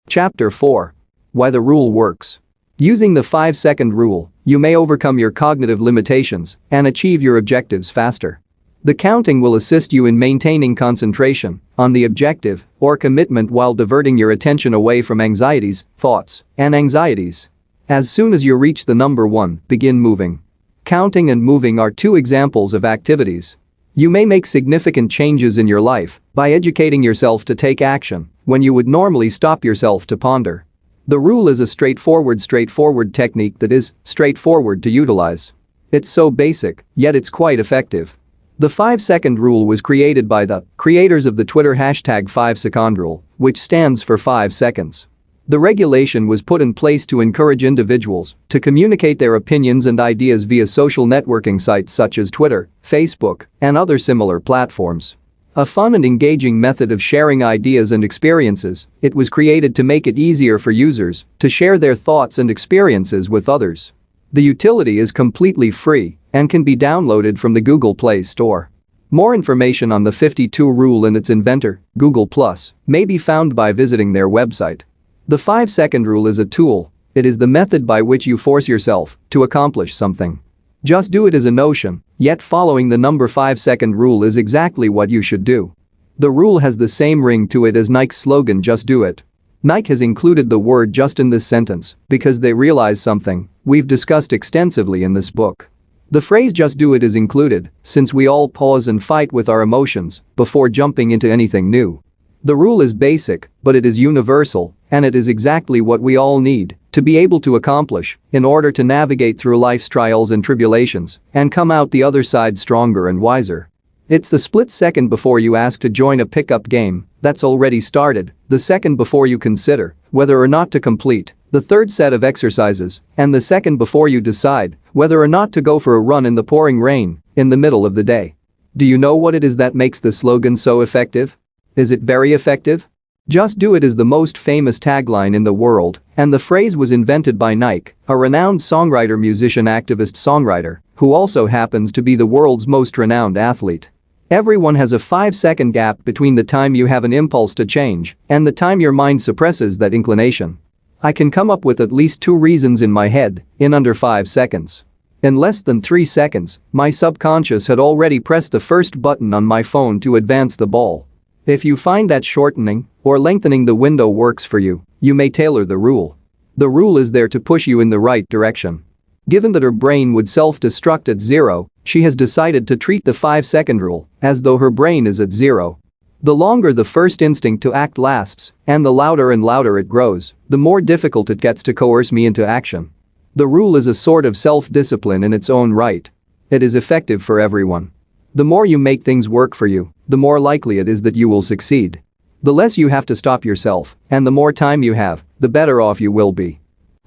Chapter 4. Why the Rule Works. Using the 5-second rule, you may overcome your cognitive limitations and achieve your objectives faster. The counting will assist you in maintaining concentration on the objective or commitment while diverting your attention away from anxieties, thoughts, and anxieties. As soon as you reach the number 1, begin moving. Counting and moving are two examples of activities. You may make significant changes in your life by educating yourself to take action when you would normally stop yourself to ponder. The rule is a straightforward technique that is straightforward to utilize. It's so basic, yet it's quite effective. The 5-second rule was created by the creators of the Twitter hashtag 5-second rule, which stands for 5 seconds. The regulation was put in place to encourage individuals to communicate their opinions and ideas via social networking sites such as Twitter, Facebook, and other similar platforms. A fun and engaging method of sharing ideas and experiences, it was created to make it easier for users to share their thoughts and experiences with others. The utility is completely free and can be downloaded from the Google Play Store. More information on the 52 rule and its inventor, Google+, may be found by visiting their website. The 5-second rule is a tool. It is the method by which you force yourself to accomplish something. Just do it is a notion, yet following the number 5-second rule is exactly what you should do. The rule has the same ring to it as Nike's slogan "Just Do It." Nike has included the word "just" in this sentence because they realize something we've discussed extensively in this book. The phrase "just do it" is included since we all pause and fight with our emotions before jumping into anything new. The rule is basic, but it is universal, and it is exactly what we all need to be able to accomplish in order to navigate through life's trials and tribulations and come out the other side stronger and wiser. It's the split second before you ask to join a pickup game that's already started, the second before you consider whether or not to complete the third set of exercises, and the second before you decide whether or not to go for a run in the pouring rain in the middle of the day. Do you know what it is that makes the slogan so effective? Is it very effective? Just do it is the most famous tagline in the world, and the phrase was invented by Nike, a renowned songwriter, musician, activist, songwriter, who also happens to be the world's most renowned athlete. Everyone has a 5-second gap between the time you have an impulse to change and the time your mind suppresses that inclination. I can come up with at least 2 reasons in my head in under 5 seconds. In less than 3 seconds, my subconscious had already pressed the first button on my phone to advance the ball. If you find that shortening or lengthening the window works for you, you may tailor the rule. The rule is there to push you in the right direction. Given that her brain would self-destruct at 0, she has decided to treat the 5-second rule as though her brain is at 0. The longer the first instinct to act lasts, and the louder and louder it grows, the more difficult it gets to coerce me into action. The rule is a sort of self-discipline in its own right. It is effective for everyone. The more you make things work for you, the more likely it is that you will succeed. The less you have to stop yourself, and the more time you have, the better off you will be.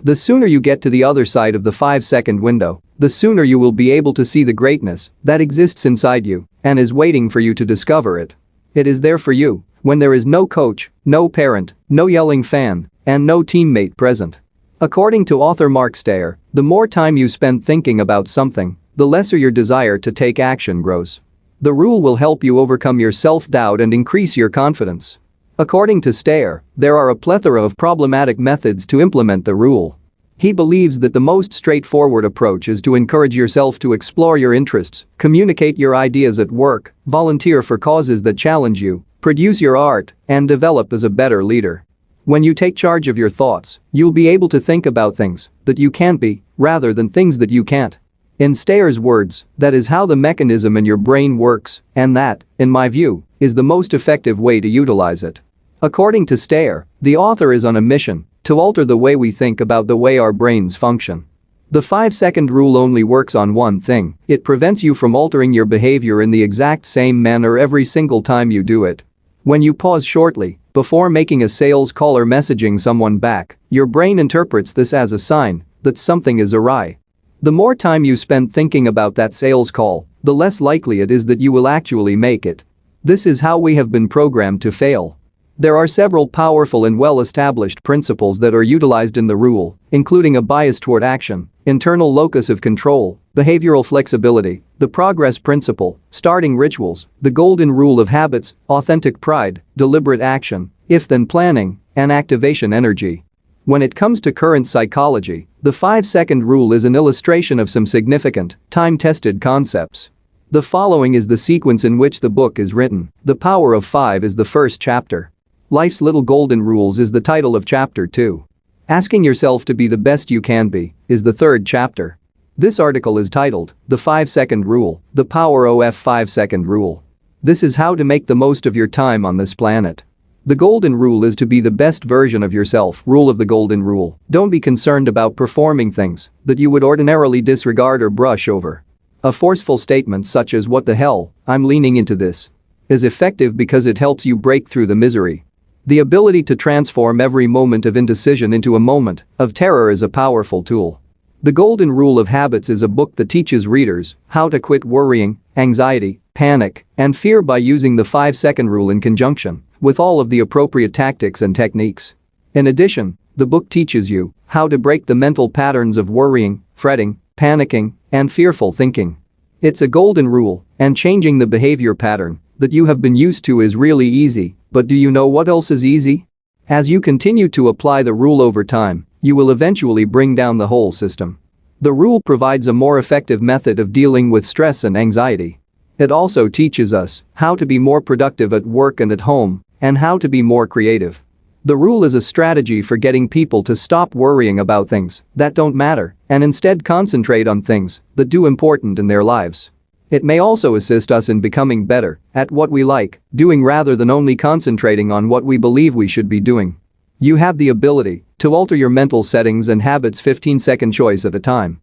The sooner you get to the other side of the 5-second window, the sooner you will be able to see the greatness that exists inside you and is waiting for you to discover it. It is there for you when there is no coach, no parent, no yelling fan, and no teammate present. According to author Mark Steyer, the more time you spend thinking about something, the lesser your desire to take action grows. The rule will help you overcome your self-doubt and increase your confidence. According to Steyer, there are a plethora of problematic methods to implement the rule. He believes that the most straightforward approach is to encourage yourself to explore your interests, communicate your ideas at work, volunteer for causes that challenge you, produce your art, and develop as a better leader. When you take charge of your thoughts, you'll be able to think about things that you can't be, rather than things that you can't. In Steyer's words, that is how the mechanism in your brain works, and that, in my view, is the most effective way to utilize it. According to Steyer, the author is on a mission to alter the way we think about the way our brains function. The 5-second rule only works on one thing: it prevents you from altering your behavior in the exact same manner every single time you do it. When you pause shortly before making a sales call or messaging someone back, your brain interprets this as a sign that something is awry. The more time you spend thinking about that sales call, the less likely it is that you will actually make it. This is how we have been programmed to fail. There are several powerful and well-established principles that are utilized in the rule, including a bias toward action, internal locus of control, behavioral flexibility, the progress principle, starting rituals, the golden rule of habits, authentic pride, deliberate action, if-then planning, and activation energy. When it comes to current psychology, the 5-second rule is an illustration of some significant, time-tested concepts. The following is the sequence in which the book is written. The Power of 5 is the first chapter. Life's Little Golden Rules is the title of chapter 2. Asking yourself to be the best you can be is the third chapter. This article is titled, The 5-Second Rule, The Power of 5-Second Rule. This is how to make the most of your time on this planet. The golden rule is to be the best version of yourself. Rule of the golden rule: don't be concerned about performing things that you would ordinarily disregard or brush over. A forceful statement such as "what the hell, I'm leaning into this" is effective because it helps you break through the misery. The ability to transform every moment of indecision into a moment of terror is a powerful tool. The Golden Rule of Habits is a book that teaches readers how to quit worrying, anxiety, panic, and fear by using the 5-second rule in conjunction with all of the appropriate tactics and techniques. In addition, the book teaches you how to break the mental patterns of worrying, fretting, panicking, and fearful thinking. It's a golden rule, and changing the behavior pattern that you have been used to is really easy, but do you know what else is easy? As you continue to apply the rule over time, you will eventually bring down the whole system. The rule provides a more effective method of dealing with stress and anxiety. It also teaches us how to be more productive at work and at home, and how to be more creative. The rule is a strategy for getting people to stop worrying about things that don't matter and instead concentrate on things that do important in their lives. It may also assist us in becoming better at what we like doing rather than only concentrating on what we believe we should be doing. You have the ability to alter your mental settings and habits 15-second choice at a time.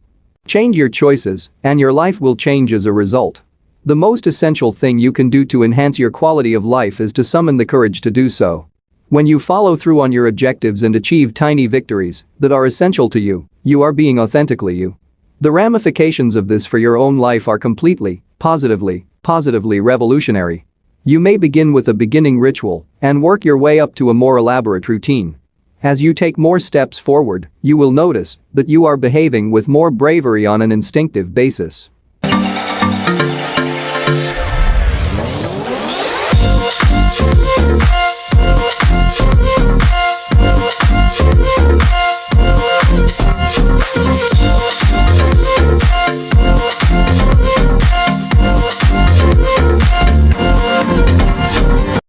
Change your choices, and your life will change as a result. The most essential thing you can do to enhance your quality of life is to summon the courage to do so. When you follow through on your objectives and achieve tiny victories that are essential to you, you are being authentically you. The ramifications of this for your own life are completely, positively revolutionary. You may begin with a beginning ritual and work your way up to a more elaborate routine. As you take more steps forward, you will notice that you are behaving with more bravery on an instinctive basis.